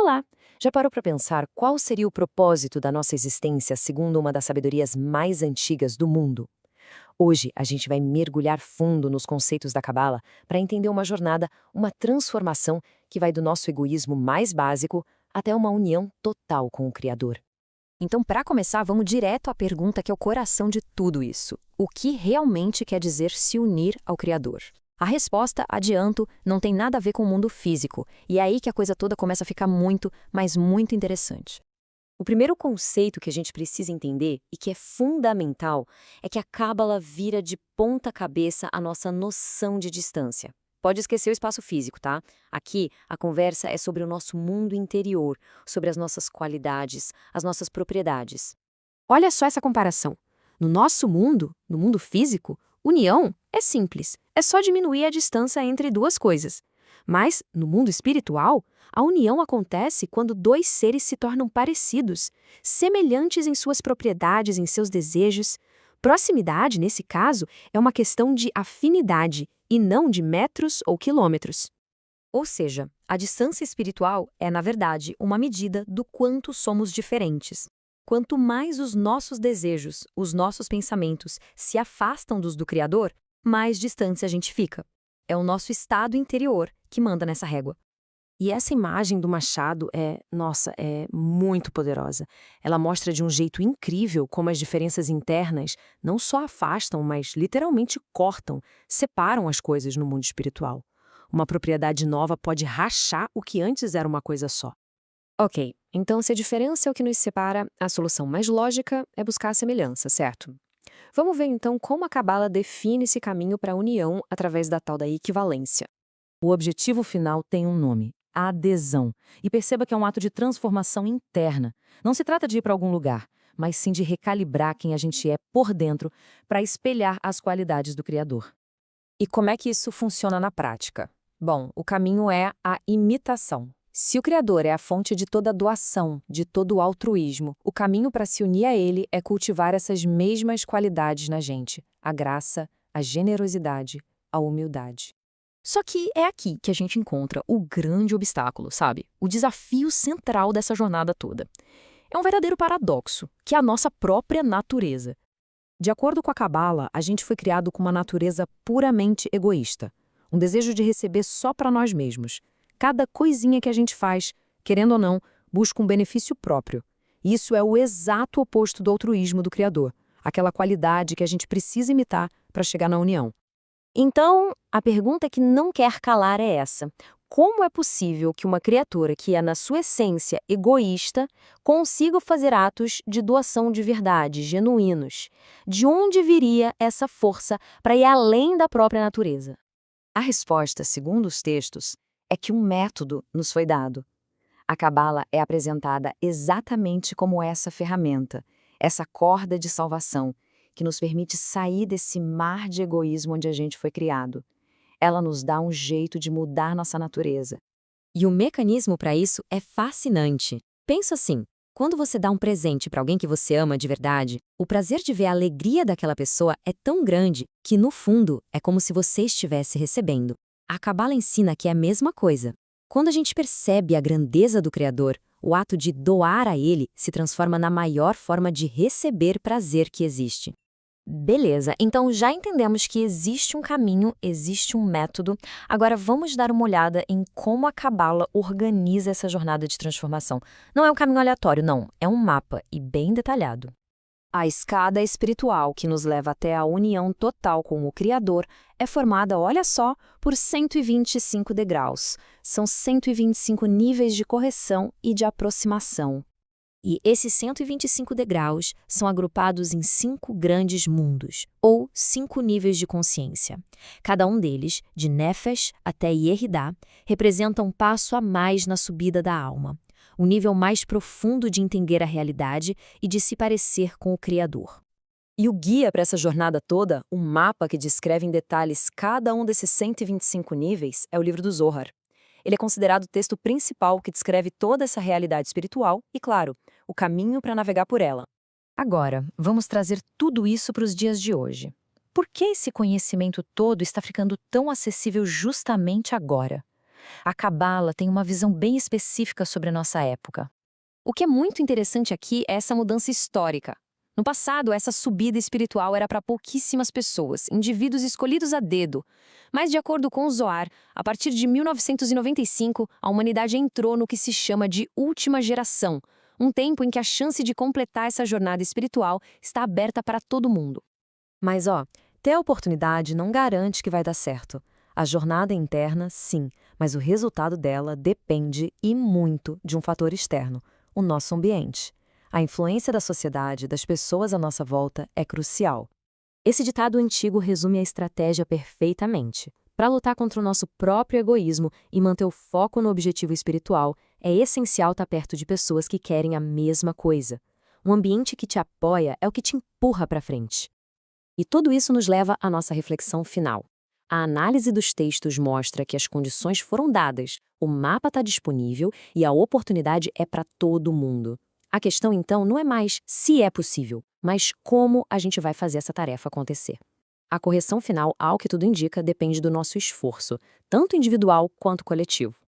Olá! Já parou para pensar qual seria o propósito da nossa existência segundo uma das sabedorias mais antigas do mundo? Hoje a gente vai mergulhar fundo nos conceitos da Cabala para entender uma jornada, uma transformação que vai do nosso egoísmo mais básico até uma união total com o Criador. Então, para começar, vamos direto à pergunta que é o coração de tudo isso. O que realmente quer dizer se unir ao Criador? A resposta, adianto, não tem nada a ver com o mundo físico, e é aí que a coisa toda começa a ficar muito, mas muito interessante. O primeiro conceito que a gente precisa entender e que é fundamental é que a Cábala vira de ponta cabeça a nossa noção de distância. Pode esquecer o espaço físico, tá? Aqui a conversa é sobre o nosso mundo interior, sobre as nossas qualidades, as nossas propriedades. Olha só essa comparação. No nosso mundo, no mundo físico, união é simples, é só diminuir a distância entre duas coisas. Mas, no mundo espiritual, a união acontece quando dois seres se tornam parecidos, semelhantes em suas propriedades, em seus desejos. Proximidade, nesse caso, é uma questão de afinidade e não de metros ou quilômetros. Ou seja, a distância espiritual é, na verdade, uma medida do quanto somos diferentes. Quanto mais os nossos desejos, os nossos pensamentos se afastam dos do Criador, mais distante a gente fica. É o nosso estado interior que manda nessa régua. E essa imagem do machado é muito poderosa. Ela mostra de um jeito incrível como as diferenças internas não só afastam, mas literalmente cortam, separam as coisas no mundo espiritual. Uma propriedade nova pode rachar o que antes era uma coisa só. Ok, então se a diferença é o que nos separa, a solução mais lógica é buscar a semelhança, certo? Vamos ver então como a Cabala define esse caminho para a união através da tal da equivalência. O objetivo final tem um nome: a adesão. E perceba que é um ato de transformação interna. Não se trata de ir para algum lugar, mas sim de recalibrar quem a gente é por dentro para espelhar as qualidades do Criador. E como é que isso funciona na prática? Bom, o caminho é a imitação. Se o Criador é a fonte de toda doação, de todo o altruísmo, o caminho para se unir a Ele é cultivar essas mesmas qualidades na gente: a graça, a generosidade, a humildade. Só que é aqui que a gente encontra o grande obstáculo, sabe? O desafio central dessa jornada toda. É um verdadeiro paradoxo, que é a nossa própria natureza. De acordo com a Cabala, a gente foi criado com uma natureza puramente egoísta. Um desejo de receber só para nós mesmos. Cada coisinha que a gente faz, querendo ou não, busca um benefício próprio. Isso é o exato oposto do altruísmo do Criador, aquela qualidade que a gente precisa imitar para chegar na união. Então, a pergunta que não quer calar é essa: como é possível que uma criatura que é, na sua essência, egoísta, consiga fazer atos de doação de verdade, genuínos? De onde viria essa força para ir além da própria natureza? A resposta, segundo os textos, é que um método nos foi dado. A Cabala é apresentada exatamente como essa ferramenta, essa corda de salvação, que nos permite sair desse mar de egoísmo onde a gente foi criado. Ela nos dá um jeito de mudar nossa natureza. E o mecanismo para isso é fascinante. Pensa assim: quando você dá um presente para alguém que você ama de verdade, o prazer de ver a alegria daquela pessoa é tão grande que, no fundo, é como se você estivesse recebendo. A Cabala ensina que é a mesma coisa. Quando a gente percebe a grandeza do Criador, o ato de doar a Ele se transforma na maior forma de receber prazer que existe. Beleza, então já entendemos que existe um caminho, existe um método. Agora vamos dar uma olhada em como a Cabala organiza essa jornada de transformação. Não é um caminho aleatório, não. É um mapa e bem detalhado. A escada espiritual que nos leva até a união total com o Criador é formada, olha só, por 125 degraus. São 125 níveis de correção e de aproximação. E esses 125 degraus são agrupados em 5 grandes mundos, ou 5 níveis de consciência. Cada um deles, de Nefesh até Yeridá, representa um passo a mais na subida da alma, um nível mais profundo de entender a realidade e de se parecer com o Criador. E o guia para essa jornada toda, um mapa que descreve em detalhes cada um desses 125 níveis, é o livro do Zohar. Ele é considerado o texto principal que descreve toda essa realidade espiritual e, claro, o caminho para navegar por ela. Agora, vamos trazer tudo isso para os dias de hoje. Por que esse conhecimento todo está ficando tão acessível justamente agora? A Cabala tem uma visão bem específica sobre a nossa época. O que é muito interessante aqui é essa mudança histórica. No passado, essa subida espiritual era para pouquíssimas pessoas, indivíduos escolhidos a dedo. Mas, de acordo com o Zohar, a partir de 1995, a humanidade entrou no que se chama de última geração, um tempo em que a chance de completar essa jornada espiritual está aberta para todo mundo. Mas, ter a oportunidade não garante que vai dar certo. A jornada interna, sim, mas o resultado dela depende e muito de um fator externo, o nosso ambiente. A influência da sociedade, das pessoas à nossa volta, é crucial. Esse ditado antigo resume a estratégia perfeitamente. Para lutar contra o nosso próprio egoísmo e manter o foco no objetivo espiritual, é essencial estar perto de pessoas que querem a mesma coisa. Um ambiente que te apoia é o que te empurra para frente. E tudo isso nos leva à nossa reflexão final. A análise dos textos mostra que as condições foram dadas, o mapa está disponível e a oportunidade é para todo mundo. A questão, então, não é mais se é possível, mas como a gente vai fazer essa tarefa acontecer. A correção final, ao que tudo indica, depende do nosso esforço, tanto individual quanto coletivo.